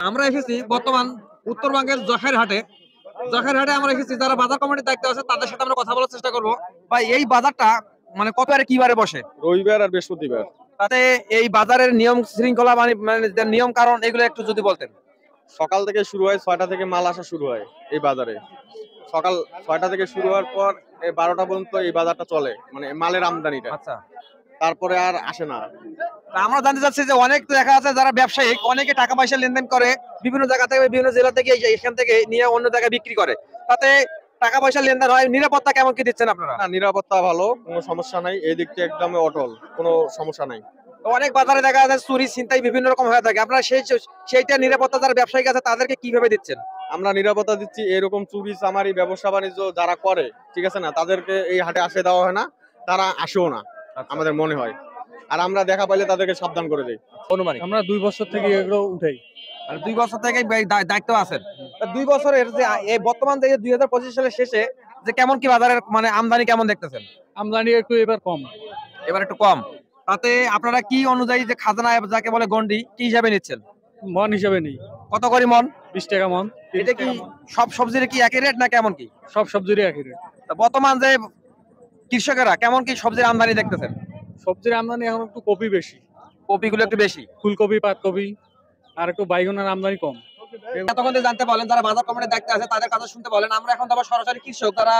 আমরা এসেছি বর্তমান উত্তরবঙ্গের জখেরহাটে আমরা এসেছি। যারা বাজার কমিটির দায়িত্ব আছে তাদের সাথে আমরা কথা বলার চেষ্টা করব। ভাই, এই বাজারটা মানে কত আর কিবারে বসে? রবিবার আর বৃহস্পতিবার। তাতে এই বাজারের নিয়ম শৃঙ্খলা মানে মানে যে নিয়ম কারণ এগুলো একটু যদি বলতেন। সকাল থেকে শুরু হয়, 6টা থেকে মাল আসা শুরু হয় এই বাজারে। সকাল 6টা থেকে শুরু হওয়ার পর এই 12টা পর্যন্ত এই বাজারটা চলে, মানে মালের আমদানিটা। আচ্ছা, তারপরে আর আসে না। তা আমরা জানতে চাচ্ছি যে অনেক দেখা আছে যারা ব্যবসায়ী অনেকে টাকা পয়সা লেনদেন করে বিভিন্ন জায়গা থেকে, বিভিন্ন জেলা থেকে এখান থেকে নিয়ে অন্য জায়গায় বিক্রি করে। তাতে টাকা পয়সা লেনদেন হয়, নিরাপত্তা কেমন কি দিচ্ছেন আপনারা? না, নিরাপত্তা ভালো, কোনো সমস্যা নাই, এই দিক থেকে একদম অটল, কোনো সমস্যা নাই। তো অনেক বাজারে দেখা যায় চুরি ছিনতাই বিভিন্ন রকম হয়ে থাকে, আপনারা সেইটা নিরাপত্তা যারা ব্যবসায়ী আছে তাদেরকে কিভাবে দিচ্ছেন? আমরা নিরাপত্তা দিচ্ছি, এরকম চুরি চামারি ব্যবসা বাণিজ্য যারা করে, ঠিক আছে না, তাদেরকে এই হাটে আসে দেওয়া হয় না, তারা আসেও না আমাদের মনে হয়। আর আমরা দেখা পাইলে তাদেরকে সাবধান করে দিই। অনুমানিক আমরা 2 বছর থেকে এগুলো উঠাই। আর 2 বছর থেকে দায়িত্ব আছেন। তা 2 বছরের যে এই বর্তমান যে 2025 সালের শেষে যে কেমন কি বাজারের মানে আমদানি কেমন দেখতেছেন? আমদানি একটু এবার কম। এবার একটু কম। তাতে আপনারা কি অনুযায়ী যে খাজনা যাকে বলে গন্ডি কি হিসাবে নিচ্ছেন? মন হিসাবে নেই। কত করে মন? 20 টাকা মন। এটা কি সব সবজির কি একই রেট না কেমন কি? সব সবজিরই একই রেট। তা বর্তমান যে কৃষকেরা কেমন কি সবজির আমদানি দেখতেছেন? সবজির আমদানি এখন একটু কপি বেশি। কপিগুলো একটু বেশি, ফুলকপি, পাতকপি আর একটু বাইগনের আমদানি কম। এতক্ষণ যে জানতে বলেন যারা বাজার কমিটির দায়িত্বে আছে তাদের কথা শুনতে বলেন। আমরা এখন আবার সরাসরি কৃষক যারা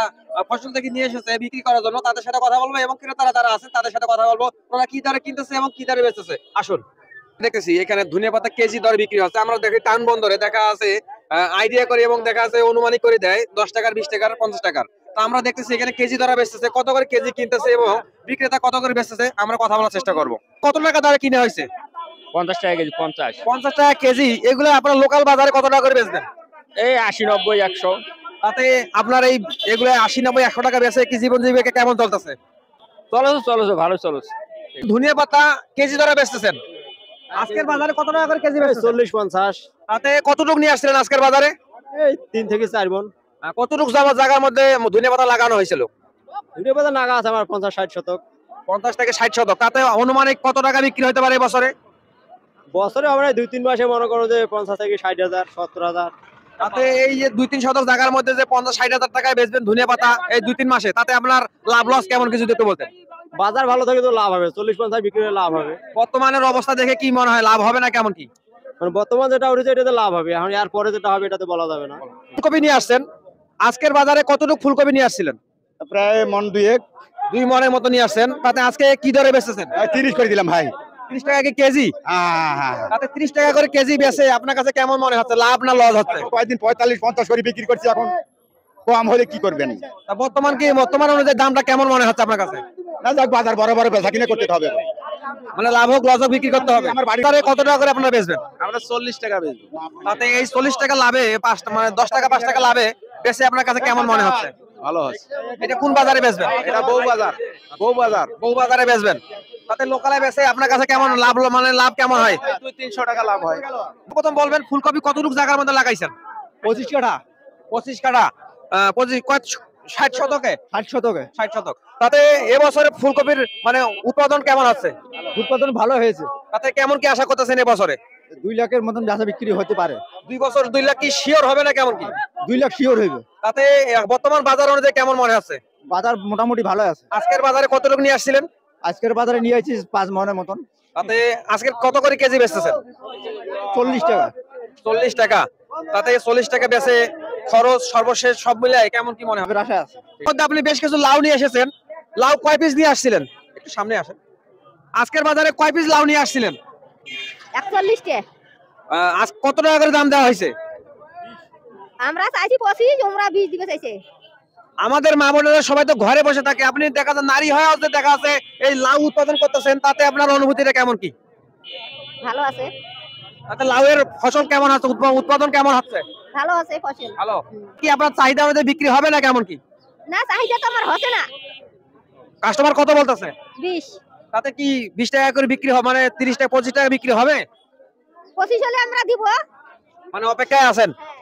ফসল থেকে নিয়ে এসেছে বিক্রি করার জন্য তাদের সাথে কথা বলবো এবং ক্রেতারা যারা আছে তাদের সাথে কথা বলবো, ওরা কি দরে কিনতেছে এবং কি দরে বেচতেছে। আসুন, দেখতেছি এখানে ধনিয়া পাতা কেজি দরে বিক্রি হচ্ছে। আমরা দেখি টাউন বন্দরে দেখা আছে আইডিয়া করে এবং দেখা আছে অনুমানিক করে দেয় 10 টাকার, 20 টাকার, 50 টাকার। তো আমরা দেখতেছি এখানে কেজি দরে বেচতেছে, কত করে কেজি কিনতেছে এবং বিক্রেতা কত করে বেচতেছে আমরা কথা বলার চেষ্টা করব। কত টাকা দরে কিনে হয়েছে? 50 টাকা কেজি। 50 50 টাকা কেজি। এগুলো আপনার লোকাল বাজারে কত টাকা করে বেচবেন? এই 80 90 100। তাতে আপনার এই এগুলো 80 90 100 টাকা বেচে কি জীবন জীবিকা কেমন চলতেছে? চলছে ভালো চলছে। ধনিয়া পাতা কেজি দরে বেচতেছেন, আজকের বাজারে কত টাকা করে কেজি বেচতেছেন? 40 50। তাতে কতটুকু নিয়ে আসছিলেন আজকের বাজারে? এই 3 থেকে 4 মন। কতটুকু জায়গার মধ্যে ধনিয়া পাতা লাগানো হয়েছিল? দুটো পাতা নাগা আছে আমার 50 60 শতক। 50 থেকে 60 শতক। তাতে অনুমানিক কত টাকা বিক্রি হতে পারে বছরে? বছরে আমরা 2-3 মাসে মনে করো যে 50 থেকে 60,000 70,000। তাতে এই যে 2-3 শতক জায়গার মধ্যে যে 50-60 হাজার টাকায় বেচবেন ধনিয়া পাতা এই 2-3 মাসে, তাতে আপনার লাভ লস কেমন কিছু একটু বলতেন? বাজার ভালো থাকে তো লাভ হবে, 40 50 বিক্রি হলে লাভ হবে। বর্তমানের অবস্থা দেখে কি মনে হয় লাভ হবে না কেমন কি? মানে বর্তমান যেটা উঠেছে এটাতে লাভ হবে, এখন এর পরে যেটা হবে এটাতে বলা যাবে না। ফুলকপি নিয়ে আসছেন, আজকের বাজারে কতটুকু ফুলকপি নিয়ে আসছিলেন? প্রায় মন 2-1 2 মনের মতো নিয়ে আসছেন। তাতে আজকে কি দরে বেচতেছেন? 30 করে দিলাম ভাই। 30 টাকা কি কেজি? তাতে 30 টাকা করে কেজি বেচে আপনার কাছে কেমন মনে হচ্ছে, লাভ না লস হচ্ছে? কয়েকদিন 45 50 করে বিক্রি করছি, এখন কম হলে কি করবেন? তা বর্তমান অনুযায়ী দামটা কেমন মনে হচ্ছে আপনার কাছে? না যাক, বাজার বড় বড় বেচা কিনে করতে হবে, মানে লাভ হোক লস হোক বিক্রি করতে হবে। আমার বাড়ি কত টাকা করে আপনারা বেচবেন? আমরা 40 টাকা বেচবো। তাতে এই 40 টাকা লাভে 5 মানে 10 টাকা 5 টাকা লাভে বেচে আপনার কাছে কেমন মনে হচ্ছে? ভালো হয়। এটা কোন বাজারে বেচবেন? এটা বউ বাজার। বউ বাজারে বেচবেন। তাতে লোকালে বেচে আপনার কাছে কেমন লাভ, মানে লাভ কেমন হয়? 200-300 টাকা লাভ হয়। প্রথম বলবেন ফুলকপি কতটুকু জায়গার মধ্যে লাগাইছেন? 25 কাঠা। 25 কাঠা। 60 শতকে? 60 শতকে। 60 শতক। তাতে এবছরে ফুলকপির মানে উৎপাদন কেমন আছে? উৎপাদন ভালো হয়েছে। তাতে কেমন কি আশা করতেছেন এবছরে? 2 লাখের মতন বেচা বিক্রি হতে পারে। 2 বছর 2 লাখ কি শিওর হবে না কেমন কি? 2 লাখ শিওর হইবে। তাতে বর্তমান বাজার অনুযায়ী কেমন মনে হচ্ছে? বাজার মোটামুটি ভালো আছে। আজকের বাজারে কতটুকু নিয়ে আসছিলেন? আজকের বাজারে নিয়ে আইছি 5 মনের মতন। তাতে আজকে কত করে কেজি বেচতেছেন? 40 টাকা। 40 টাকা। তাতে 40 টাকা বেচে খরচ সর্বশেষ সব মিলিয়ে কেমন কি মনে হবে? আশা আছে। আপনি বেশ কিছু লাউ নিয়ে এসেছেন, লাউ কয় পিস নিয়ে আসছিলেন? একটু সামনে আসেন। আজকের বাজারে কয় পিস লাউ নিয়ে আসছিলেন? 41 টাকা। আজ কত টাকা করে দাম দেওয়া হয়েছে? আমরা চাইছি 25, ওমরা 20 দিবে চাইছে। আমাদের মা বোনেরা সবাই তো ঘরে বসে থাকে, আপনি দেখা যায় নারী হয়ে যে দেখা আছে এই লাউ উৎপাদন করতেছেন, তাতে আপনার অনুভূতিটা কেমন কি? ভালো আছে। তাতে লাউয়ের ফসল কেমন হচ্ছে, উৎপাদন কেমন হচ্ছে? ভালো আছে ফসল। ভালো। কি আপনার চাহিদা অনুযায়ী বিক্রি হবে না কেমন কি? না, চাহিদা তো আমার হচ্ছে না। কাস্টমার কত বলতেছে? 20। তাতে কি 20 টাকা করে বিক্রি হবে, মানে 30 টাকা 25 টাকা বিক্রি হবে? 25 হলে আমরা দিব। মানে অপেক্ষায় আছেন? হ্যাঁ।